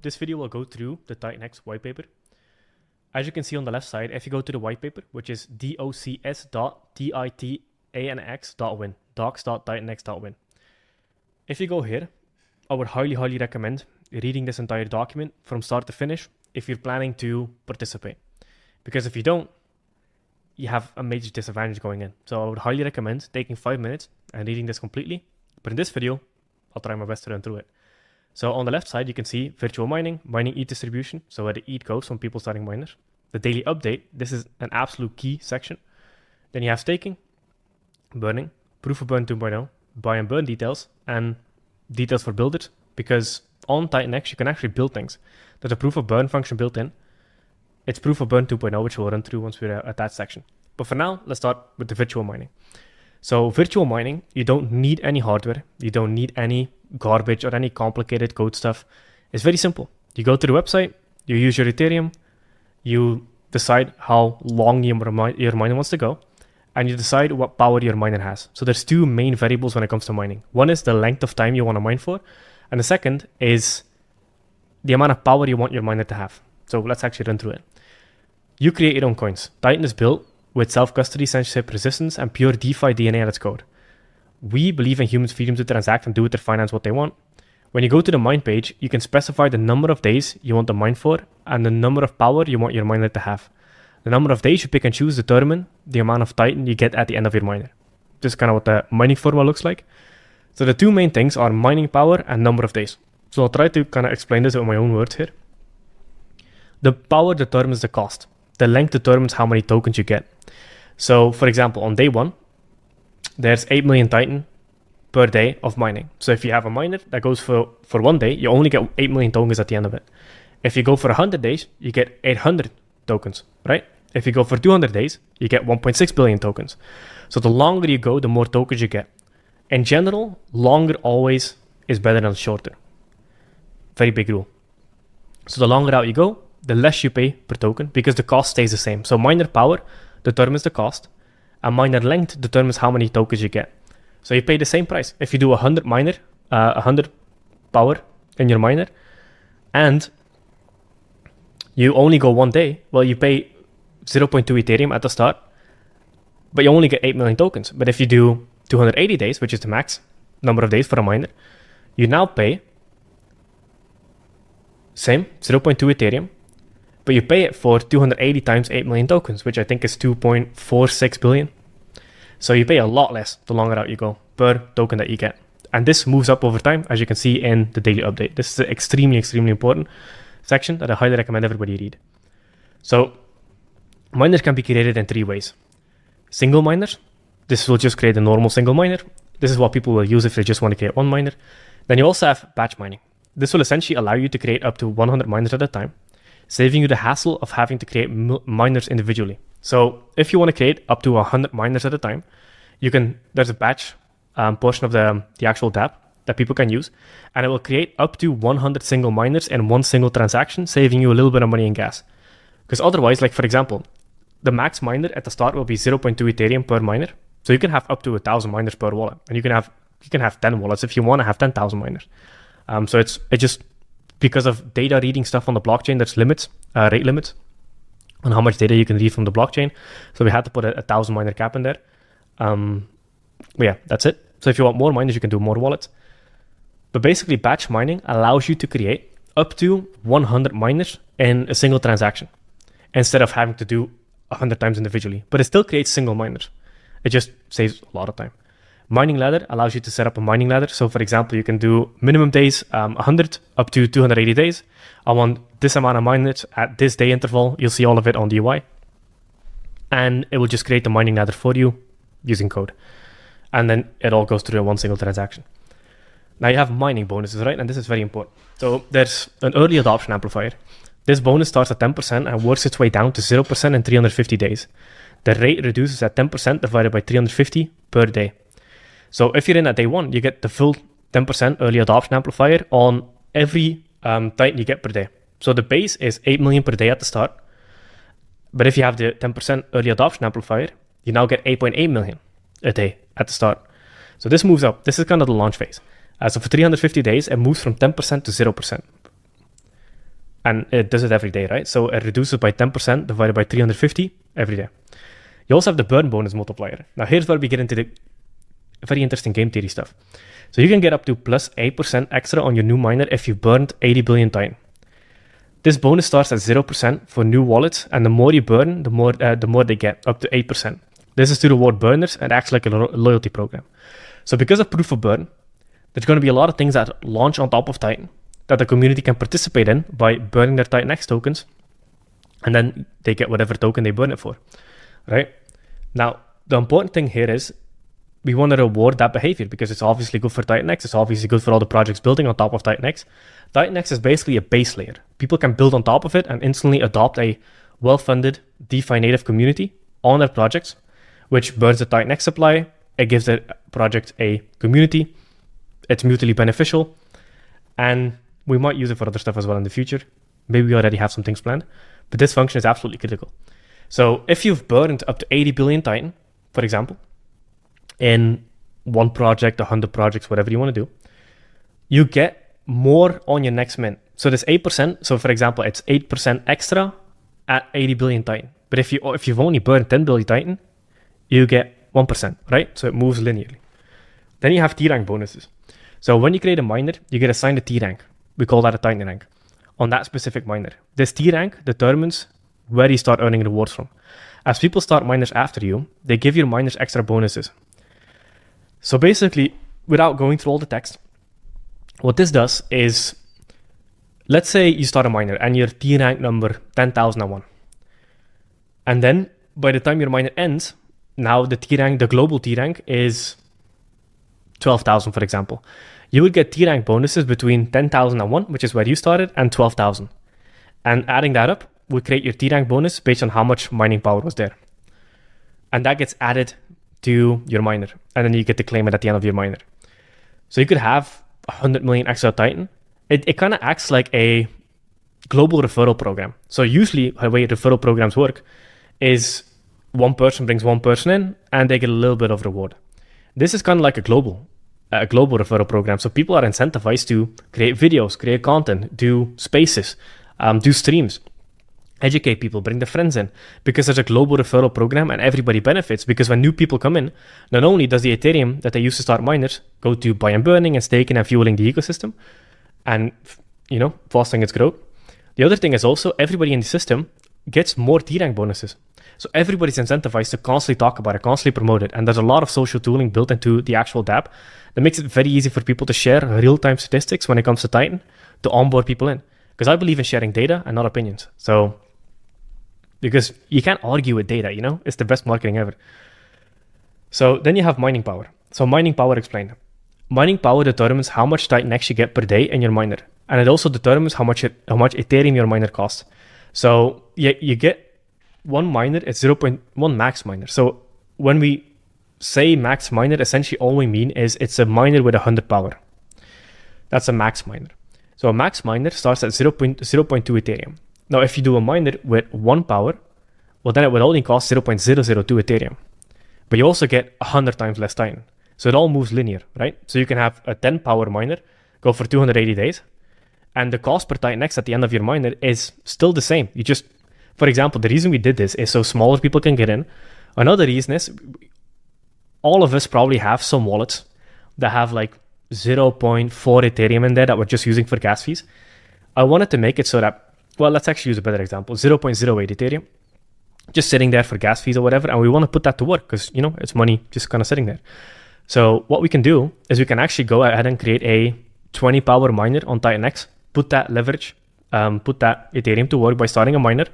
This video will go through the titanx white paper. As you can see on the left side, if you go to the white paper, which is docs.titanx.win, docs.titanx.win. If you go here, I would highly recommend reading this entire document from start to finish if you're planning to participate. Because if you don't, you have a major disadvantage going in. So I would highly recommend taking 5 minutes and reading this completely. But in this video, I'll try my best to run through it. So on the left side, you can see virtual mining, mining ETH distribution, so where the ETH goes from people starting miners. The daily update, this is an absolute key section. Then you have staking, burning, proof of burn 2.0, buy and burn details, and details for builders, because on titanx, you can actually build things. There's a proof of burn function built in. It's proof of burn 2.0, which we'll run through once we're at that section. But for now, let's start with the virtual mining. So virtual mining, you don't need any hardware. You don't need any garbage or any complicated code stuff. It's very simple. You go to the website, you use your Ethereum, you decide how long your miner wants to go, and you decide what power your miner has. So there's two main variables when it comes to mining. One is the length of time you want to mine for, and the second is the amount of power you want your miner to have. So let's actually run through it. You create your own coins. Titan is built with self-custody, censorship resistance, and pure DeFi DNA at its core. We believe in humans' freedom to transact and do with their finance what they want. When you go to the mine page, you can specify the number of days you want to mine for and the number of power you want your miner to have. The number of days you pick and choose determine the amount of Titan you get at the end of your miner. This is kind of what the mining formula looks like. So the two main things are mining power and number of days. So I'll try to kind of explain this with my own words here. The power determines the cost. The length determines how many tokens you get. So for example, on day one, there's 8 million Titan per day of mining. So if you have a miner that goes for 1 day, you only get 8 million tokens at the end of it. If you go for 100 days, you get 800 tokens, right? If you go for 200 days, you get 1.6 billion tokens. So the longer you go, the more tokens you get. In general, longer always is better than shorter. Very big rule. So the longer out you go, the less you pay per token because the cost stays the same. So miner power determines the cost, and miner length determines how many tokens you get. So you pay the same price. If you do 100 power in your miner, and you only go 1 day, well, you pay 0.2 Ethereum at the start, but you only get 8 million tokens. But if you do 280 days, which is the max number of days for a miner, you now pay same 0.2 Ethereum, but you pay it for 280 times 8 million tokens, which I think is 2.46 billion. So you pay a lot less the longer out you go per token that you get. And this moves up over time, as you can see in the daily update. This is an extremely important section that I highly recommend everybody read. So miners can be created in 3 ways. Single miners. This will just create a normal single miner. This is what people will use if they just want to create one miner. Then you also have batch mining. This will essentially allow you to create up to 100 miners at a time, saving you the hassle of having to create miners individually. So if you want to create up to 100 miners at a time, there's a batch portion of the actual dApp that people can use, and it will create up to 100 single miners in one single transaction, saving you a little bit of money in gas. Because otherwise, like for example, the max miner at the start will be 0.2 Ethereum per miner. So you can have up to 1,000 miners per wallet, and you can have 10 wallets if you want to have 10,000 miners. So it's just because of data reading stuff on the blockchain, there's limits, rate limits on how much data you can read from the blockchain. So we had to put a 1,000 miner cap in there. But yeah, that's it. So if you want more miners, you can do more wallets. But basically, batch mining allows you to create up to 100 miners in a single transaction instead of having to do 100 times individually. But it still creates single miners. It just saves a lot of time. Mining ladder allows you to set up a mining ladder. So for example, you can do minimum days 100 up to 280 days. I want this amount of miners at this day interval. You'll see all of it on the UI. And it will just create the mining ladder for you using code. And then it all goes through one single transaction. Now you have mining bonuses, right? And this is very important. So there's an early adoption amplifier. This bonus starts at 10% and works its way down to 0% in 350 days. The rate reduces at 10% divided by 350 per day. So if you're in at day 1, you get the full 10% early adoption amplifier on every Titan you get per day. So the base is 8 million per day at the start. But if you have the 10% early adoption amplifier, you now get 8.8 million a day at the start. So this moves up. This is kind of the launch phase. So for 350 days, it moves from 10% to 0%. and it does it every day, right? So it reduces by 10% divided by 350 every day. You also have the burn bonus multiplier. Now here's where we get into the very interesting game theory stuff. So you can get up to plus 8% extra on your new miner if you burned 80 billion Titan. This bonus starts at 0% for new wallets, and the more you burn, the more they get, up to 8%. This is to reward burners and acts like a loyalty program. So because of proof of burn, there's going to be a lot of things that launch on top of Titan that the community can participate in by burning their titanx tokens, and then they get whatever token they burn it for, right? Now, the important thing here is we want to reward that behavior because it's obviously good for titanx. It's obviously good for all the projects building on top of titanx. Titanx is basically a base layer. People can build on top of it and instantly adopt a well-funded DeFi native community on their projects, which burns the titanx supply. It gives the project a community. It's mutually beneficial, and we might use it for other stuff as well in the future. Maybe we already have some things planned, but this function is absolutely critical. So if you've burned up to 80 billion Titan, for example, in one project, 100 projects, whatever you want to do, you get more on your next mint. So this 8%, so for example, it's 8% extra at 80 billion Titan. But if you've only burned 10 billion Titan, you get 1%, right? So it moves linearly. Then you have T rank bonuses. So when you create a miner, you get assigned a T rank. We call that a Titan rank on that specific miner. This T rank determines where you start earning rewards from. As people start miners after you, they give your miners extra bonuses. So basically, without going through all the text, what this does is, let's say you start a miner and your T rank number 10,001. And then by the time your miner ends, now the T rank, the global T rank is 12,000, for example. You would get T rank bonuses between 10,001, which is where you started, and 12,000. And adding that up would create your T rank bonus based on how much mining power was there. And that gets added to your miner, and then you get to claim it at the end of your miner. So you could have 100 million extra Titan. It kind of acts like a global referral program. So usually the way referral programs work is one person brings one person in and they get a little bit of reward. This is kind of like a global referral program. So people are incentivized to create videos, create content, do spaces, do streams, educate people, bring their friends in, because there's a global referral program and everybody benefits. Because when new people come in, not only does the Ethereum that they use to start miners go to buy and burning and staking and fueling the ecosystem and, you know, fostering its growth, the other thing is also everybody in the system gets more T-rank bonuses. So everybody's incentivized to constantly talk about it, constantly promote it. And there's a lot of social tooling built into the actual dApp that makes it very easy for people to share real-time statistics when it comes to Titan to onboard people in. Because I believe in sharing data and not opinions. So, because you can't argue with data, you know? It's the best marketing ever. So then you have mining power. So mining power explained. Mining power determines how much titanx you get per day in your miner. And it also determines how much Ethereum your miner costs. So you get one miner, it's 0.1 max miner. So when we say max miner, essentially all we mean is it's a miner with 100 power. That's a max miner. So a max miner starts at 0.2 Ethereum. Now, if you do a miner with 1 power, well, then it would only cost 0.002 Ethereum. But you also get 100 times less Titan. So it all moves linear, right? So you can have a 10 power miner go for 280 days. And the cost per titanx at the end of your miner is still the same. You just, for example, the reason we did this is so smaller people can get in. Another reason is all of us probably have some wallets that have like 0.4 Ethereum in there that we're just using for gas fees. I wanted to make it so that, well, let's actually use a better example, 0.08 Ethereum, just sitting there for gas fees or whatever. And we want to put that to work because, you know, it's money just kind of sitting there. So what we can do is we can actually go ahead and create a 20 power miner on titanx, put that leverage, put that Ethereum to work by starting a miner.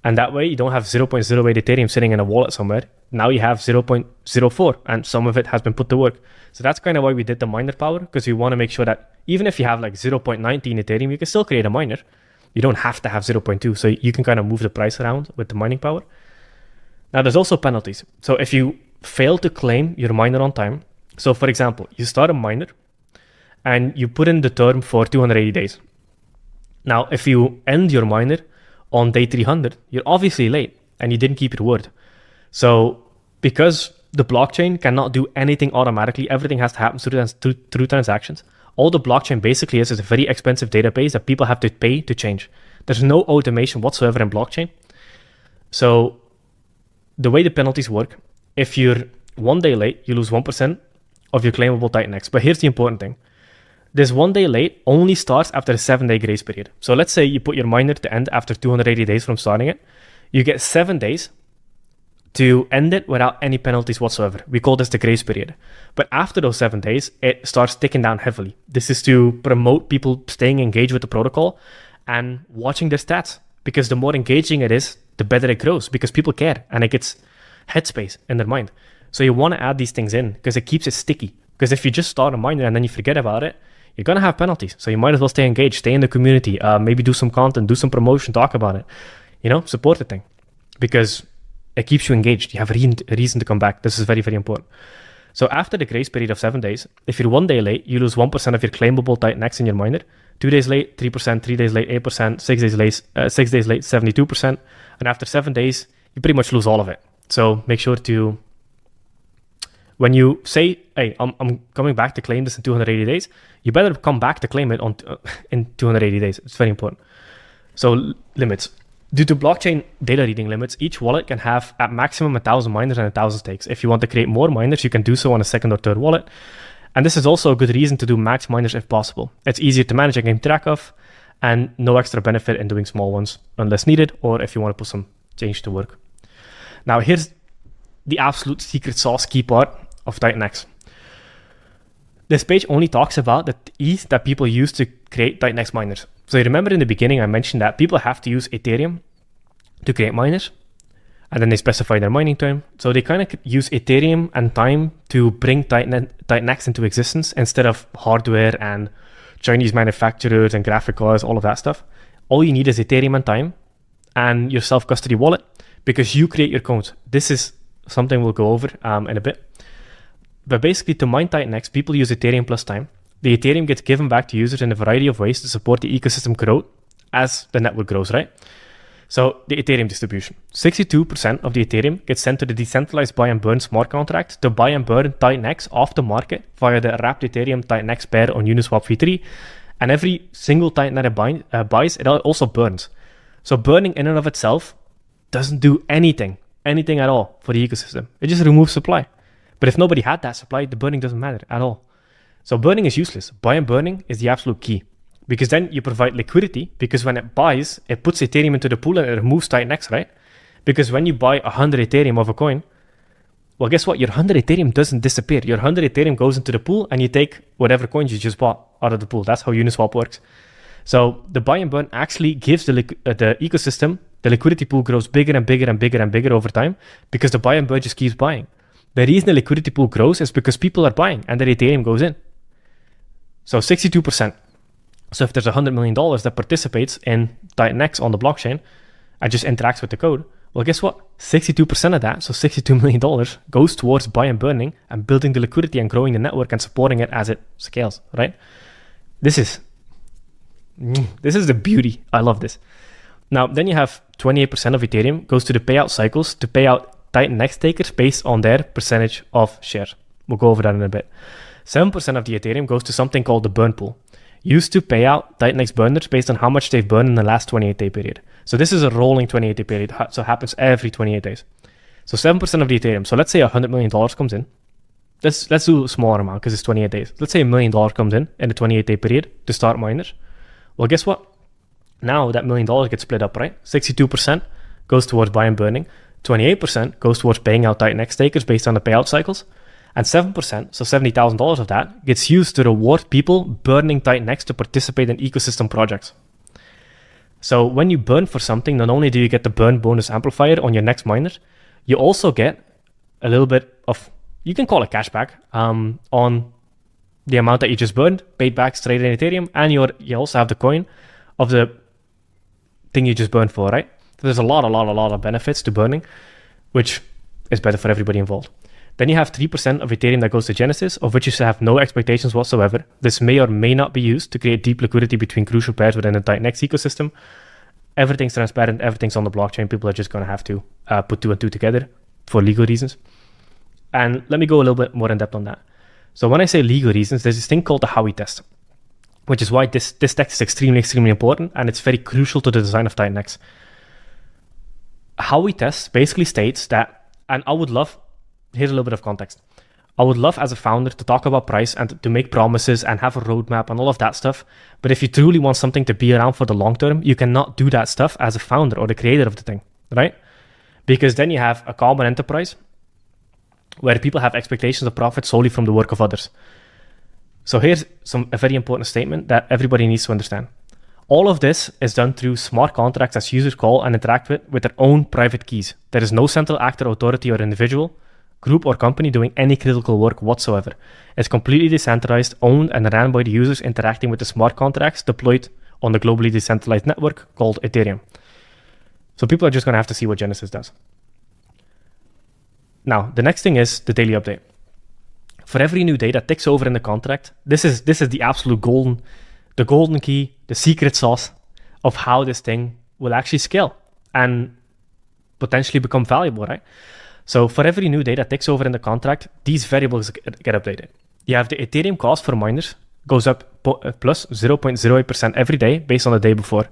And that way you don't have 0.08 Ethereum sitting in a wallet somewhere. Now you have 0.04 and some of it has been put to work. So that's kind of why we did the miner power, because we want to make sure that even if you have like 0.19 Ethereum, you can still create a miner. You don't have to have 0.2. So you can kind of move the price around with the mining power. Now there's also penalties. So if you fail to claim your miner on time, so for example, you start a miner and you put in the term for 280 days. Now, if you end your miner on day 300, you're obviously late and you didn't keep your word. So because the blockchain cannot do anything automatically, everything has to happen through transactions. All the blockchain basically is a very expensive database that people have to pay to change. There's no automation whatsoever in blockchain. So the way the penalties work, if you're 1 day late, you lose 1% of your claimable titanx. But here's the important thing. This 1 day late only starts after a 7-day grace period. So let's say you put your miner to end after 280 days from starting it. You get 7 days to end it without any penalties whatsoever. We call this the grace period. But after those 7 days, it starts ticking down heavily. This is to promote people staying engaged with the protocol and watching their stats. Because the more engaging it is, the better it grows, because people care and it gets headspace in their mind. So you want to add these things in because it keeps it sticky. Because if you just start a miner and then you forget about it, you're going to have penalties. So you might as well stay engaged, stay in the community, maybe do some content, do some promotion, talk about it, support the thing, because it keeps you engaged. You have a reason to come back. This is very, very important. So after the grace period of 7 days, if you're 1 day late, you lose 1% of your claimable titanx in your miner. 2 days late, 3%, 3 days late, 8%, 6 days late, 72%. And after 7 days, you pretty much lose all of it. So make sure to, when you say, hey, I'm coming back to claim this in 280 days, you better come back to claim it in 280 days. It's very important. So limits. Due to blockchain data reading limits, each wallet can have at maximum 1,000 miners and 1,000 stakes. If you want to create more miners, you can do so on a second or third wallet. And this is also a good reason to do max miners if possible. It's easier to manage and keep track of, and no extra benefit in doing small ones unless needed, or if you want to put some change to work. Now here's the absolute secret sauce key part of titanx. This page only talks about the ETH that people use to create titanx miners. So you remember in the beginning I mentioned that people have to use Ethereum to create miners, and then they specify their mining time. So they kind of use Ethereum and time to bring titanx into existence instead of hardware and Chinese manufacturers and graphic cards, all of that stuff. All you need is Ethereum and time and your self-custody wallet, because you create your codes. This is something we'll go over in a bit. But basically, to mine titanx, people use Ethereum plus time. The Ethereum gets given back to users in a variety of ways to support the ecosystem growth as the network grows, right? So the Ethereum distribution. 62% of the Ethereum gets sent to the decentralized buy and burn smart contract to buy and burn titanx off the market via the wrapped Ethereum titanx pair on Uniswap v3. And every single titan that it buys, it also burns. So burning in and of itself doesn't do anything at all for the ecosystem. It just removes supply. But if nobody had that supply, the burning doesn't matter at all. So burning is useless. Buy and burning is the absolute key, because then you provide liquidity, because when it buys, it puts Ethereum into the pool and it removes titanx, right? Because when you buy 100 Ethereum of a coin, well, guess what? Your 100 Ethereum doesn't disappear. Your 100 Ethereum goes into the pool and you take whatever coins you just bought out of the pool. That's how Uniswap works. So the buy and burn actually gives the ecosystem, the liquidity pool grows bigger and bigger and bigger and bigger over time, because the buy and burn just keeps buying. The reason the liquidity pool grows is because people are buying and their Ethereum goes in. So 62%. So if there's $100 million that participates in titanx on the blockchain and just interacts with the code, well, guess what? 62% of that, so $62 million, goes towards buy and burning and building the liquidity and growing the network and supporting it as it scales, right? This is the beauty. I love this. Now, then you have 28% of Ethereum goes to the payout cycles to pay out titanx takers based on their percentage of shares. We'll go over that in a bit. 7% of the Ethereum goes to something called the burn pool, used to pay out titanx burners based on how much they've burned in the last 28-day period. So this is a rolling 28-day period, so it happens every 28 days. So 7% of the Ethereum. So let's say $100 million comes in. Let's do a smaller amount because it's 28 days. Let's say $1 million comes in the 28-day period to start miners. Well, guess what? Now that $1 million gets split up, right? 62% goes towards buy and burning. 28% goes towards paying out titanx takers based on the payout cycles. And 7%, so $70,000 of that, gets used to reward people burning titanx to participate in ecosystem projects. So when you burn for something, not only do you get the burn bonus amplifier on your next miner, you also get a little bit of, you can call it cashback, on the amount that you just burned, paid back straight in Ethereum, and you also have the coin of the thing you just burned for, right? So there's a lot of benefits to burning, which is better for everybody involved. Then you have 3% of Ethereum that goes to Genesis, of which you should have no expectations whatsoever. This may or may not be used to create deep liquidity between crucial pairs within the titanx ecosystem. Everything's transparent, everything's on the blockchain. People are just going to have to put 2 and 2 together for legal reasons. And let me go a little bit more in depth on that. So when I say legal reasons, there's this thing called the Howey test. which is why this text is extremely, extremely important, and it's very crucial to the design of titanx. How we test basically states that, and I would love, here's a little bit of context. I would love as a founder to talk about price and to make promises and have a roadmap and all of that stuff. But if you truly want something to be around for the long term, you cannot do that stuff as a founder or the creator of the thing, right? Because then you have a common enterprise where people have expectations of profit solely from the work of others. So here's a very important statement that everybody needs to understand. All of this is done through smart contracts as users call and interact with their own private keys. There is no central actor, authority, or individual, group, or company doing any critical work whatsoever. It's completely decentralized, owned, and ran by the users interacting with the smart contracts deployed on the globally decentralized network called Ethereum. So people are just going to have to see what Genesis does. Now, the next thing is the daily update. For every new day that ticks over in the contract, this is the absolute golden key, the secret sauce of how this thing will actually scale and potentially become valuable, right? So for every new day that ticks over in the contract, these variables get updated. You have the Ethereum cost for miners goes up plus 0.08% every day based on the day before.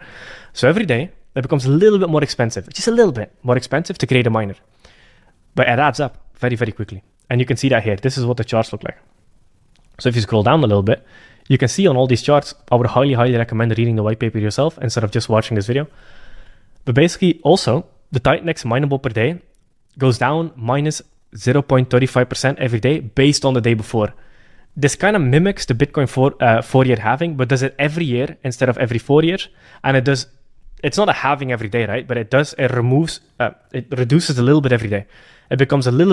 So every day, it becomes a little bit more expensive, just a little bit more expensive to create a miner. But it adds up very, very quickly. And you can see that here. This is what the charts look like. So if you scroll down a little bit, you can see on all these charts, I would highly, highly recommend reading the white paper yourself instead of just watching this video. But basically, also, the titanx mineable per day goes down minus 0.35% every day based on the day before. This kind of mimics the Bitcoin four-year halving, but does it every year instead of every 4 years. And it's not a halving every day, right? But it reduces a little bit every day. It becomes a little